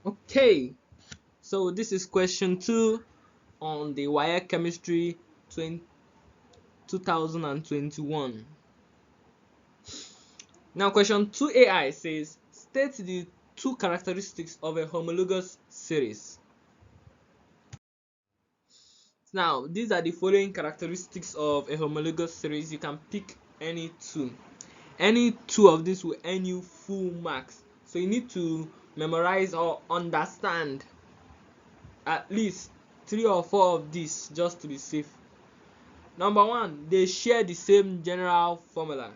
Okay, so this is question 2 on the WAEC Chemistry 2021. Now question 2AI says, state the two characteristics of a homologous series. Now these are the following characteristics of a homologous series. You can pick any two. Any two of these will earn you full marks. So you need to memorize or understand at least 3 or 4 of these just to be safe. Number 1, they share the same general formula.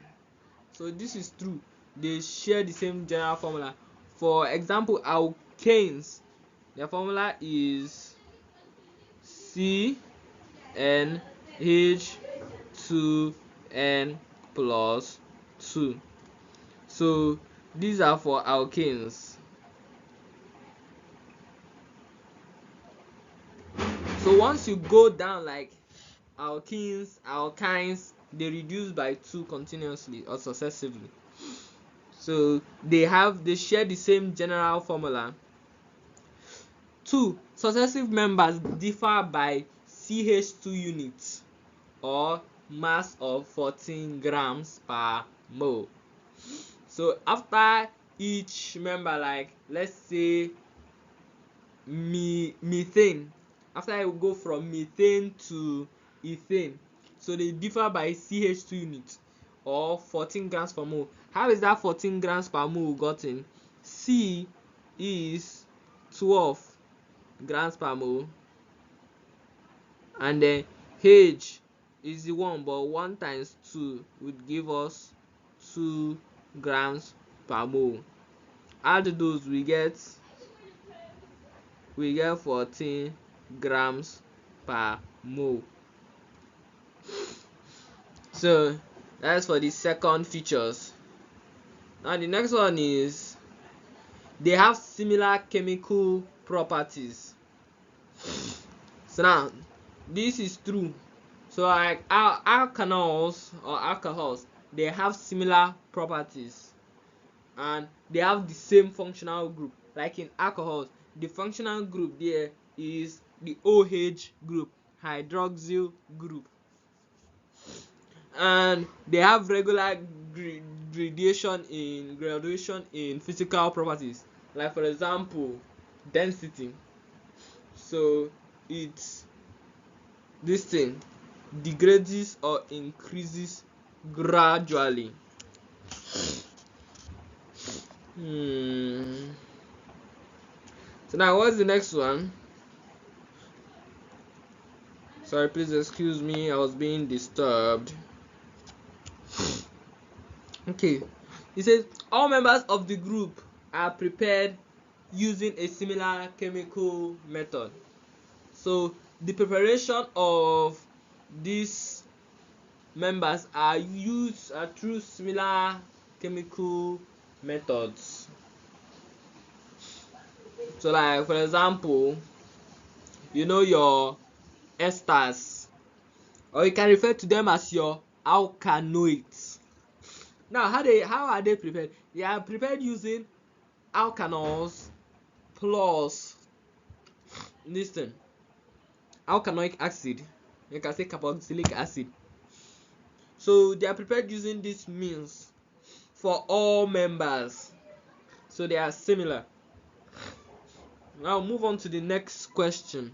So this is true. They share the same general formula. For example, alkanes, their formula is CnH2n plus 2. So these are for alkanes. So once you go down like alkenes, alkynes, they reduce by 2 continuously or successively. So they share the same general formula. 2, successive members differ by CH2 units or mass of 14 grams per mole. So after each member, like let's say methane, after I go from methane to ethane, so they differ by CH2 units or 14 grams per mole. How is that 14 grams per mole gotten? C is 12 grams per mole, and then H is the 1, but 1 times 2 would give us 2 grams per mole. Add those, we get 14 grams per mole. So that's for the second features. Now the next one is they have similar chemical properties. So now this is true. So like alkanols or alcohols, they have similar properties and they have the same functional group. Like in alcohols, the functional group there is the OH group, hydroxyl group, and they have regular graduation in physical properties. Like for example, density. So it's this thing degrades or increases gradually. So now what's the next one? Sorry, please excuse me, I was being disturbed. Okay, it says all members of the group are prepared using a similar chemical method. So the preparation of these members are through similar chemical methods. So like for example, you know your esters, or you can refer to them as your alkanoids. Now how are they prepared? They are prepared using alkanols plus listen alkanoic acid, you can say carboxylic acid. So they are prepared using this means for all members, so they are similar. Now move on to the next question.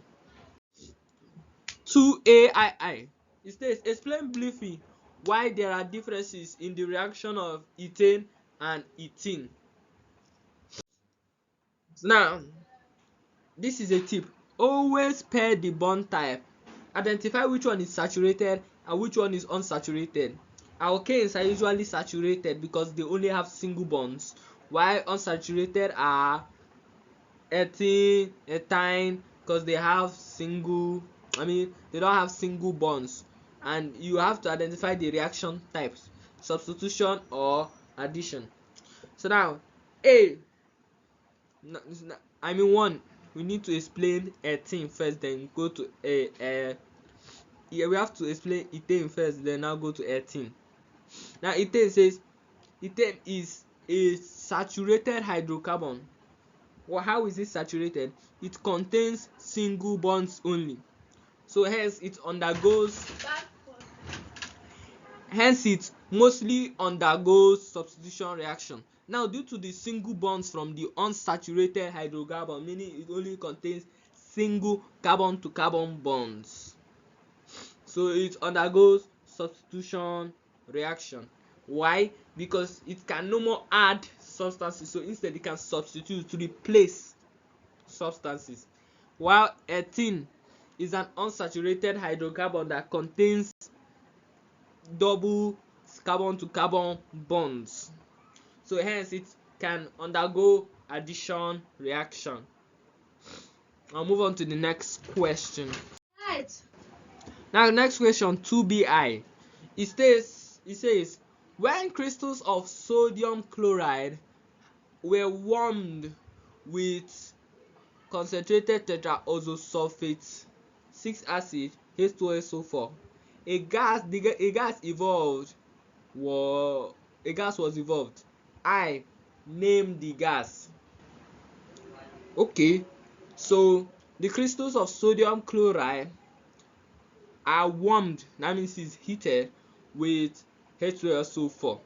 2AI. It says explain briefly why there are differences in the reaction of ethane and ethene. Now this is a tip. Always pair the bond type. Identify which one is saturated and which one is unsaturated. Alkanes are usually saturated because they only have single bonds, while unsaturated are ethene, ethane, because they have they don't have single bonds. And you have to identify the reaction types, substitution or addition. So now A, one, we need to explain ethene first, then go to we have to explain ethane first, then now go to ethene. Now ethane says ethane is a saturated hydrocarbon Well, how is it saturated? It contains single bonds only, so hence it mostly undergoes substitution reaction. Now, due to the single bonds from the unsaturated hydrocarbon, meaning it only contains single carbon to carbon bonds, so it undergoes substitution reaction. Why? Because it can no more add substances, so instead it can substitute to replace substances. While ethene is an unsaturated hydrocarbon that contains double carbon to carbon bonds, so hence it can undergo addition reaction. I'll move on to the next question. Right. Now, next question 2bi. It says when crystals of sodium chloride were warmed with concentrated tetraoxosulfate 6 acid H2SO4, a gas was evolved. I name the gas. Okay, so the crystals of sodium chloride are warmed, that means it's heated with H2SO4.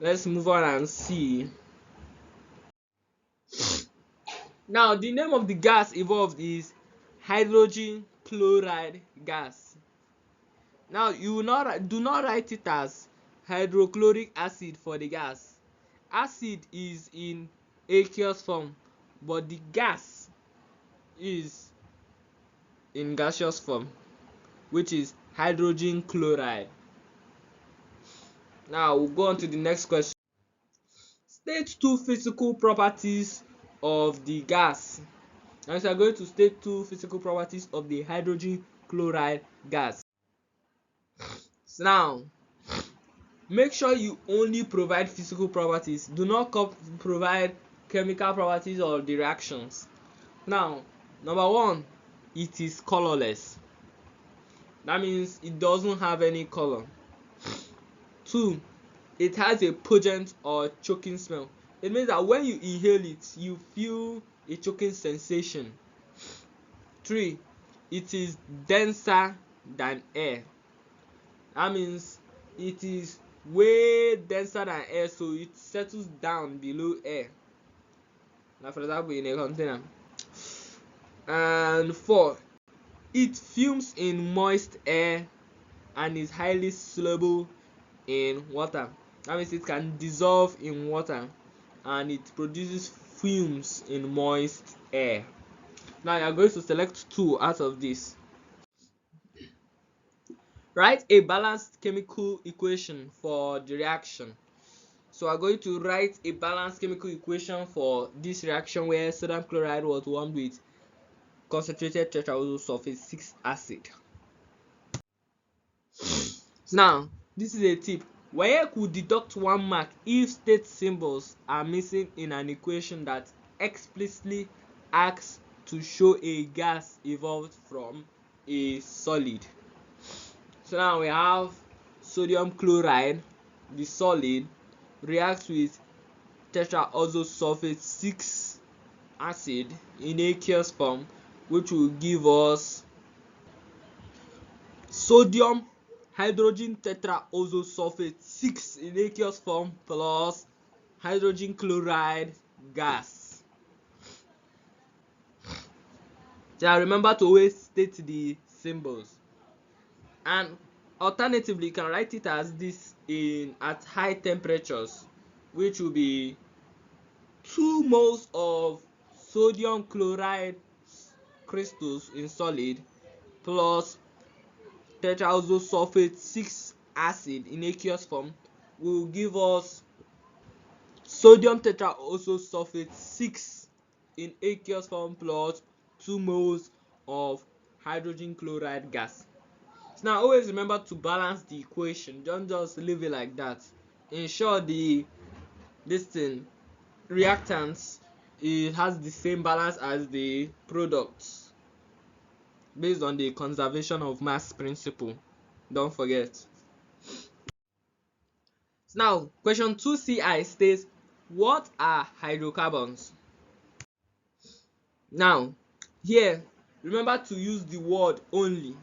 Let's move on and see. Now, the name of the gas evolved is hydrogen chloride gas. Now, do not write it as hydrochloric acid for the gas. Acid is in aqueous form, but the gas is in gaseous form, which is hydrogen chloride. Now, we'll go on to the next question. State 2 physical properties of the gas. Now, we are going to state 2 physical properties of the hydrogen chloride gas. So now, make sure you only provide physical properties. Do not provide chemical properties or the reactions. Now, number 1, it is colorless. That means it doesn't have any color. 2, it has a pungent or choking smell. It means that when you inhale it, you feel a choking sensation. 3, it is denser than air. That means it is way denser than air, so it settles down below air. Now, for example, in a container. And 4, it fumes in moist air and is highly soluble in water. That means it can dissolve in water and it produces fumes in moist air. Now, you are going to select 2 out of this. Write a balanced chemical equation for the reaction. So we are going to write a balanced chemical equation for this reaction where sodium chloride was warmed with concentrated tetraoxosulfate 6 acid. Now, this is a tip. WAEC could deduct 1 mark if state symbols are missing in an equation that explicitly asks to show a gas evolved from a solid. So now we have sodium chloride, the solid, reacts with tetraoxosulfate 6 acid in aqueous form, which will give us sodium hydrogen tetraoxosulfate 6 in aqueous form plus hydrogen chloride gas. So remember to always state the symbols. And alternatively, you can write it as this at high temperatures, which will be 2 moles of sodium chloride crystals in solid plus tetraoxosulfate 6 acid in aqueous form will give us sodium tetraoxosulfate 6 in aqueous form plus 2 moles of hydrogen chloride gas. So now always remember to balance the equation. Don't just leave it like that. Ensure reactants, it has the same balance as the products based on the conservation of mass principle. Don't forget. Now, question 2ci states What are hydrocarbons? Now, here, remember to use the word only,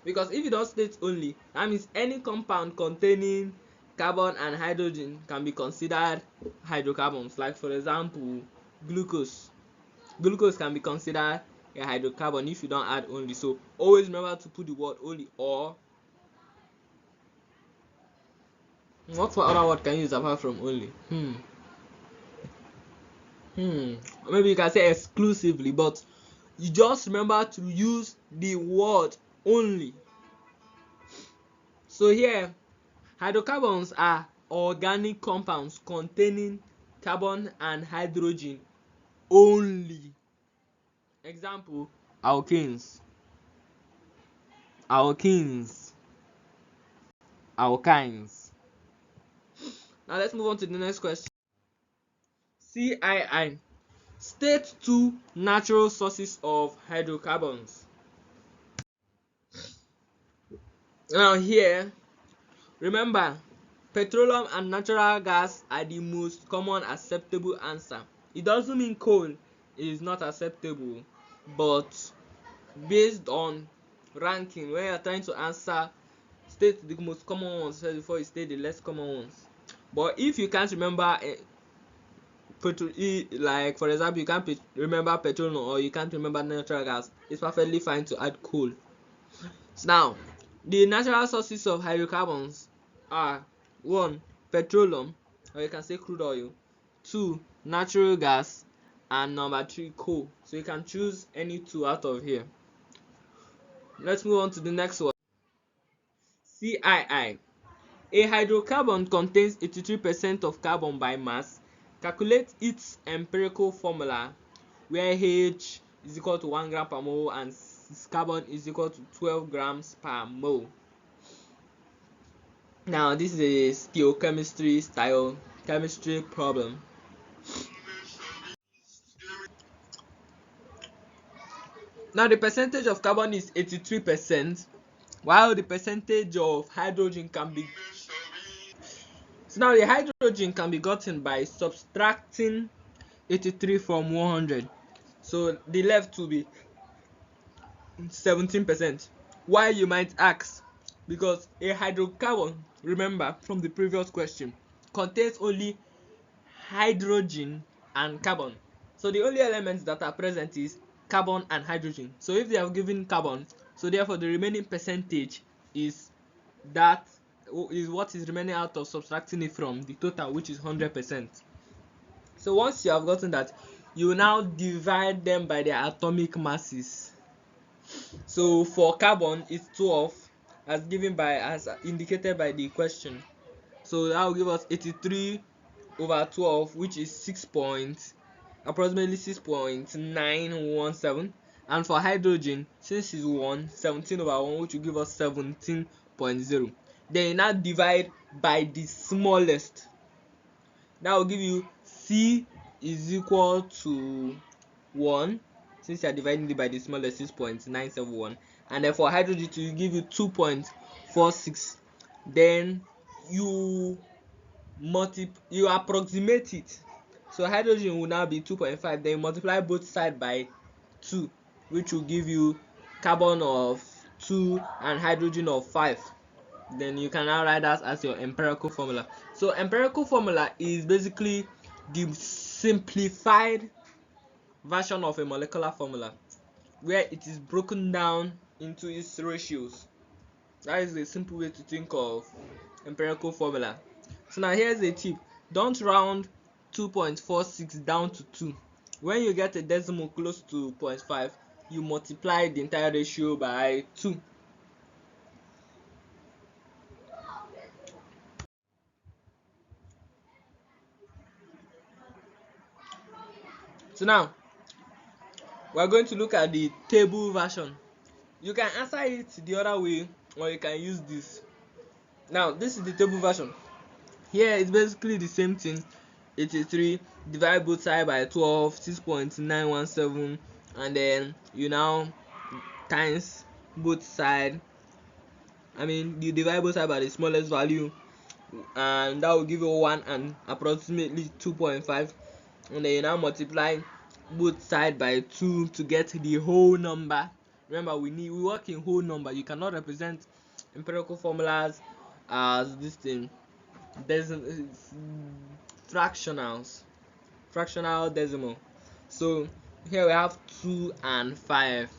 because if you don't state only, that means any compound containing carbon and hydrogen can be considered hydrocarbons. Like for example, glucose. Glucose can be considered a hydrocarbon if you don't add only. So always remember to put the word only. Or what for other word can you use apart from only? Maybe you can say exclusively, but you just remember to use the word only. So here, hydrocarbons are organic compounds containing carbon and hydrogen only. Example, alkanes, alkenes, alkynes. Now let's move on to the next question. CII. State two natural sources of hydrocarbons. Now here, remember, petroleum and natural gas are the most common acceptable answer. It doesn't mean coal is not acceptable, but based on ranking, when you're trying to answer, state the most common ones first before you state the less common ones. But if you can't remember like for example, you can't remember petroleum or you can't remember natural gas, it's perfectly fine to add coal. So now, the natural sources of hydrocarbons are 1. Petroleum, or you can say crude oil. 2. Natural gas, and number 3. Coal. So you can choose any two out of here. Let's move on to the next one. CII. A hydrocarbon contains 83% of carbon by mass. Calculate its empirical formula, where H is equal to 1 gram per mole and carbon is equal to 12 grams per mole. Now this is a stoichiometry style chemistry problem. Now the percentage of carbon is 83%, while the percentage of hydrogen can be the hydrogen can be gotten by subtracting 83 from 100. So the left will be 17%. Why, you might ask? Because a hydrocarbon, remember from the previous question, contains only hydrogen and carbon. So the only elements that are present is carbon and hydrogen. So if they have given carbon, so therefore the remaining percentage is what is remaining out of subtracting it from the total, which is 100%. So once you have gotten that, you will now divide them by their atomic masses. So for carbon, it's 12, as indicated by the question. So that will give us 83 over 12, which is approximately 6.917. And for hydrogen, since it's 1, 17 over 1, which will give us 17.0. Then you now divide by the smallest. That will give you C is equal to 1, since you are dividing it by the smallest, 6.971. And then for hydrogen, it will give you 2.46. Then you approximate it. So hydrogen will now be 2.5. Then you multiply both sides by 2, which will give you carbon of 2 and hydrogen of 5. Then you can now write that as your empirical formula. So empirical formula is basically the simplified version of a molecular formula, where it is broken down into its ratios. That is a simple way to think of empirical formula. So now here's a tip: don't round 2.46 down to 2. When you get a decimal close to 0.5, you multiply the entire ratio by 2. So now we're going to look at the table version. You can answer it the other way, or you can use this. Now this is the table version. Here it's basically the same thing. 83, divide both sides by 12, 6.917, and then you now times both sides. You divide both sides by the smallest value, and that will give you 1 and approximately 2.5, and then you now multiply both side by 2 to get the whole number. Remember, we work in whole number. You cannot represent empirical formulas as this thing. There's fractional decimal. So here we have 2 and 5.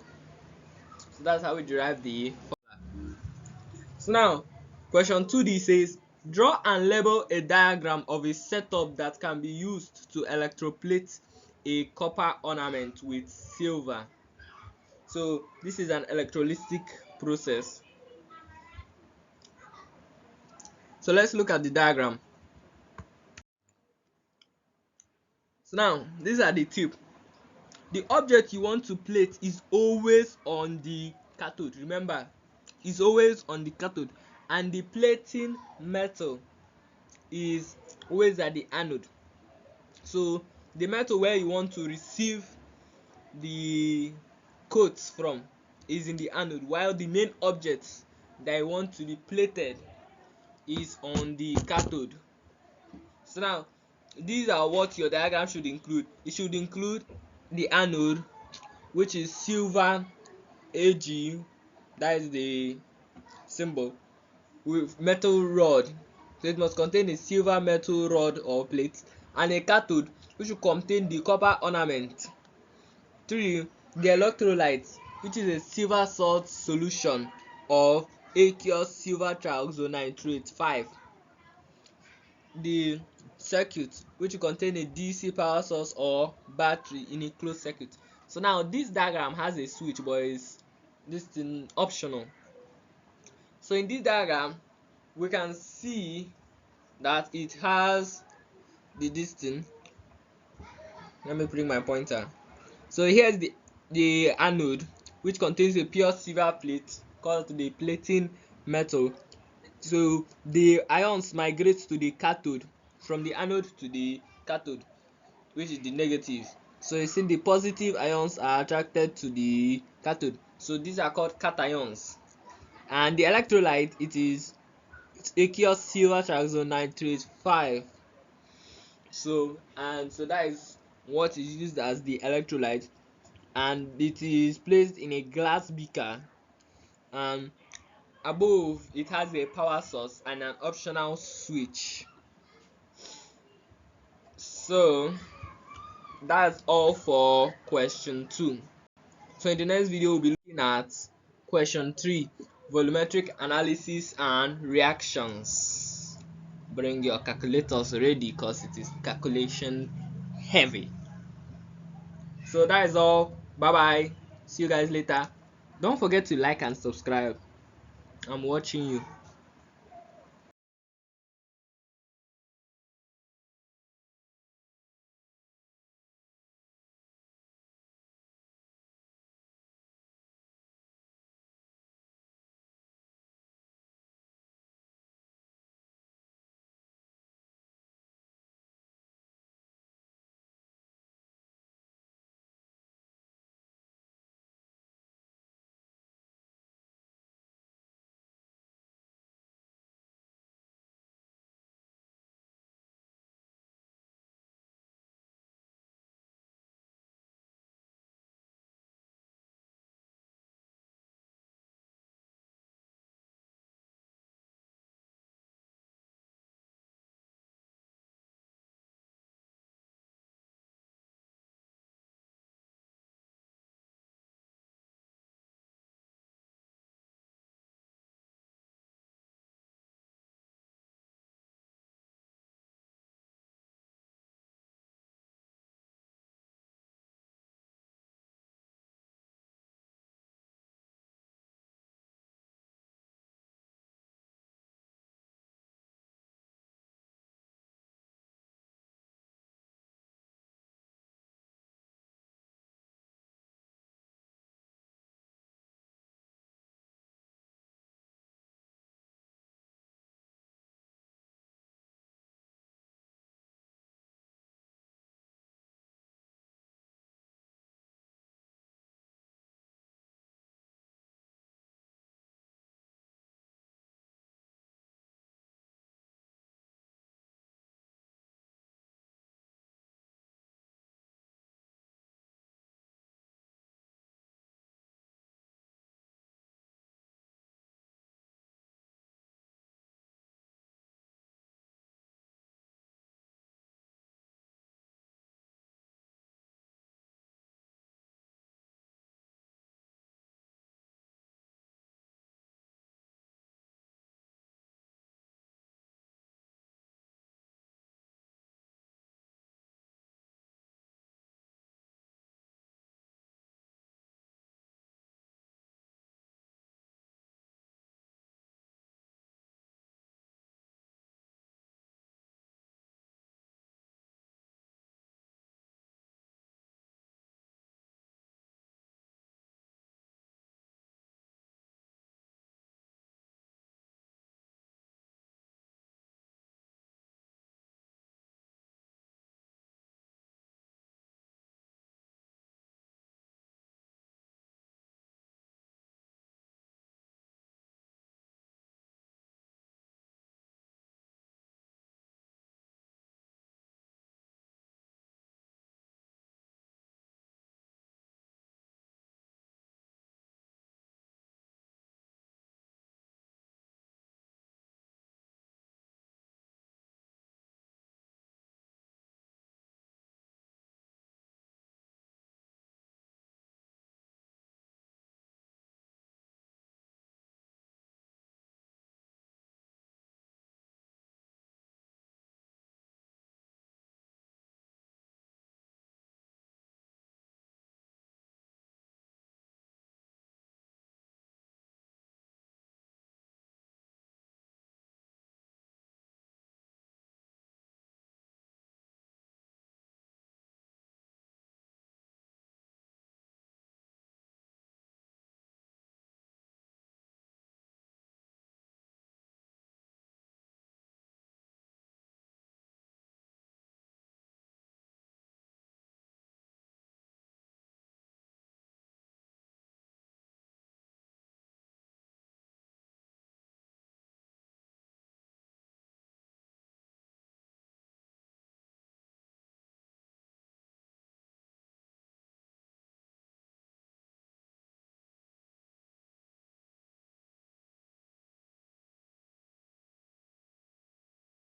So that's how we derive the formula. So now question 2D says, draw and label a diagram of a setup that can be used to electroplate a copper ornament with silver. So this is an electrolytic process. So let's look at the diagram. So now these are the tip. The object you want to plate is always on the cathode. Remember, it's always on the cathode, and the plating metal is always at the anode. So the metal where you want to receive the coats from is in the anode, while the main object that you want to be plated is on the cathode. So now these are what your diagram should include. It should include the anode, which is silver Ag, that is the symbol, with metal rod. So it must contain a silver metal rod or plate, and a cathode which will contain the copper ornament. 3. The electrolyte, which is a silver salt solution of aqueous silver trioxonitrate. 5. The circuit, which will contain a DC power source or battery in a closed circuit. So now this diagram has a switch, but it's this thing optional. So in this diagram we can see that it has this thing. Let me bring my pointer. So here's the anode, which contains a pure silver plate called the plating metal. So the ions migrate to the cathode from the anode to the cathode, which is the negative. So you see the positive ions are attracted to the cathode. So these are called cations. And the electrolyte, it's aqueous silver trioxonitrate 5. So that is what is used as the electrolyte, and it is placed in a glass beaker, and above it has a power source and an optional switch. So that's all for question 2. So in the next video we'll be looking at question 3, volumetric analysis and reactions. Bring your calculators ready because it is calculation heavy. So that is all. Bye bye. See you guys later. Don't forget to like and subscribe. I'm watching you.